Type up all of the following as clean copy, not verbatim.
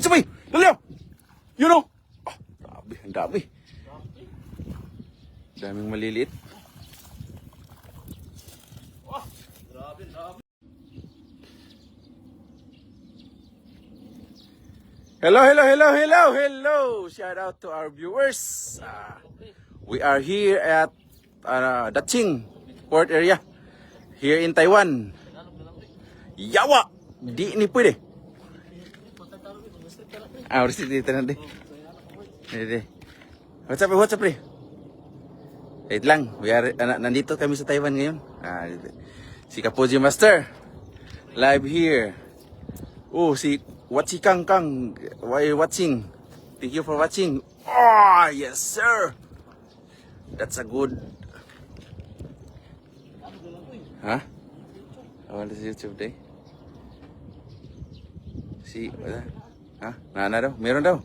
Sabay! Dali oh! Yun oh! Ah, grabe, ang dami. Daming maliliit. Hello, hello, hello, hello, hello! Shout out to our viewers. We are here at Daching Port area. Here in Taiwan. Yawa! Di ni pwede. Harus dito nanti. What's up, pre? Wait lang, nandito kami sa Taiwan ngayon. Si Kapoji Master, live here. Oh, si Wachi Kang Kang, why watching? Thank you for watching. Oh, yes sir. That's a good. Huh? What is YouTube day? Si, wala. Ha? Nana daw? Meron daw.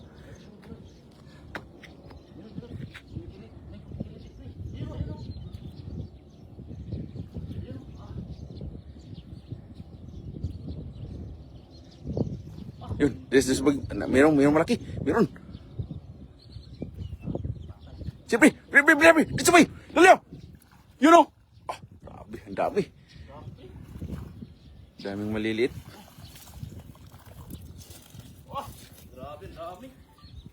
Yun, this meron malaki. Meron. Siyempre, pre, dito sabay. Dali oh. Yun oh. Ah, grabe, ang dami. Daming maliliit. Grabe, dami.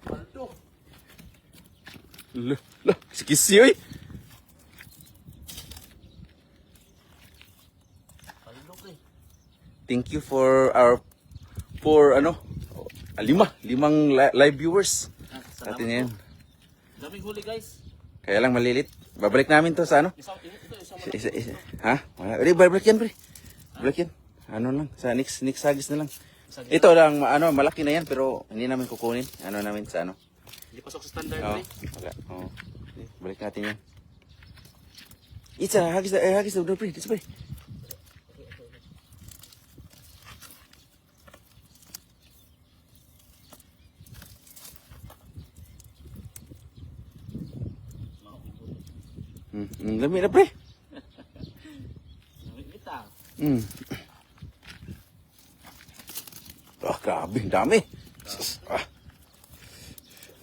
Malto. Lah, sikisi oy. Palilok eh. Thank you for limang live viewers. Sa atin ngayon. Daming huli guys. Kaya lang malilit. Babalik namin to sa ano? Ito, isang Isa. Ha? Wala. Balik yan, pre. Balik yan. Ano lang, sa next sagis na lang. Ito lang, malaki na yan, pero hindi namin kukunin. Ano namin sa ano. Hindi pasok sa standard Oo, eh. wala. Oo. Balik natin yan. Itza, hagis na, pre. Dito, pre. Lami na, pre. Daming kita. Grabe, ang dami.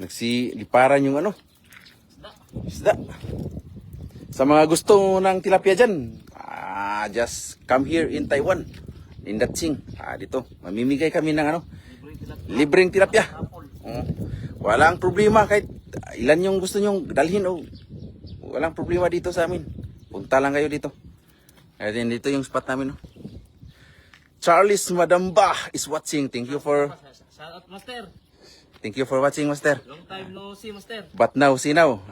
Nagsiliparan yung ano. Isda. Sa mga gusto ng tilapia dyan, just come here in Taiwan. In Daching. Dito, mamimigay kami ng ano, libreng tilapia. Walang problema kahit ilan yung gusto nyong dalhin o walang problema dito sa amin. Punta lang kayo dito. Ayan, dito yung spot namin. No? Charles Madamba is watching. Thank you for Master. Thank you for watching, Master. Long time no see, Master. But now, see now.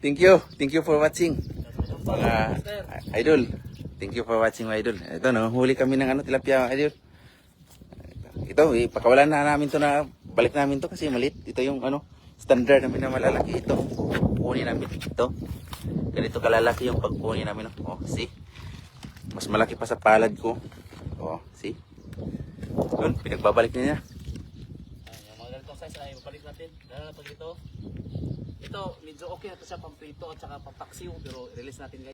Thank you for watching. Idol. Thank you for watching, my idol. Ito, huli kami ng ano, tilapia, idol. Ito, ipakawalan na namin to na balik namin to kasi maliit. Ito yung ano, standard namin na malalaki. Ito, kunin namin ito. Ganito kalalaki yung pagkunin namin. Oh, see? Mas malaki pa sa palad ko. Oh, see? Yun, pinagbabalik niya. Yung mga ganitong size ay mapalit natin. Lalo na pag ito. Ito, medyo okay na ito siya pang prito at saka pang paksiw. Pero release natin guys.